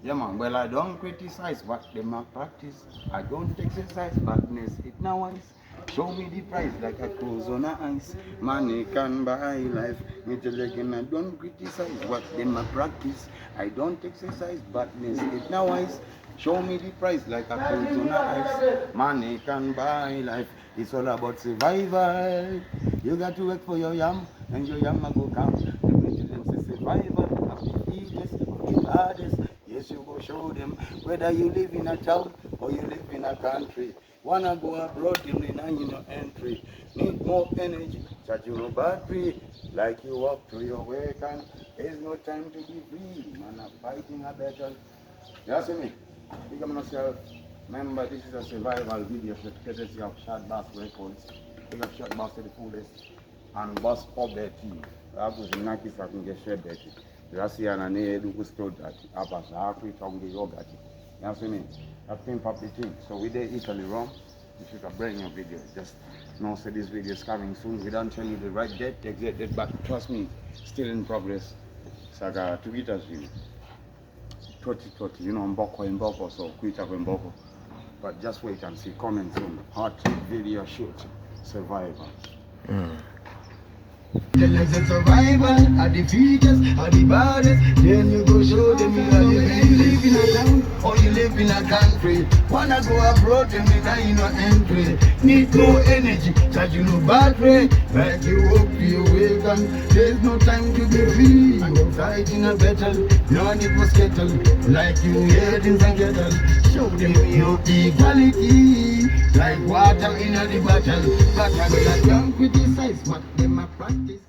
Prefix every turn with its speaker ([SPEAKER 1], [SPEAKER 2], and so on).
[SPEAKER 1] Yeah man, well I don't criticize what them a practice. I don't exercise badness, it now is. Show me the price like a cruise on a ice. Money can buy life. Me tell you again, I don't criticize what them a practice. I don't exercise badness, it now is. Show me the price like a cruise on a ice. Money can buy life. It's all about survival. You got to work for your yam, and your yam a go come. The vigilance is survival. Of the fittest, of the hardest. Yes, you go show them whether you live in a town or you live in a country. Wanna go abroad, you need no entry. Need more energy, charge your battery. Like you walk to your work and there's no time to be free. Man, I'm fighting a battle. You see me? Think of myself. Remember, this is a survival video courtesy of Slimdoggz Records. Big up Slimdoggz to the fullest. And boss up their team. I was in Naki so I can get shred that. You see, and I need to store that. I pass halfway from the yoga. You see me? I pimp up the thing. So we did Italy wrong. You should have brand new video. Just know say this video is coming soon. We don't tell you the right date, exact date, but trust me, still in progress. So I got 2 Ita's video. 2020, you know, Mboko, so Kuita Mboko. But just wait and see, coming soon. Hot video shoot, survival. Tell us a survival, are the fittest, are the baddest. Then you go show them you live in a town or you live in a country. Wanna go abroad and you no entry. Need no energy, charge you no battery. Like you up to your wake and there's no time to be free. You're fighting a battle, no need for skettle. Like you heading and kettle. Show them your equality. Like water in a the battle. But I don't criticize what them a practice.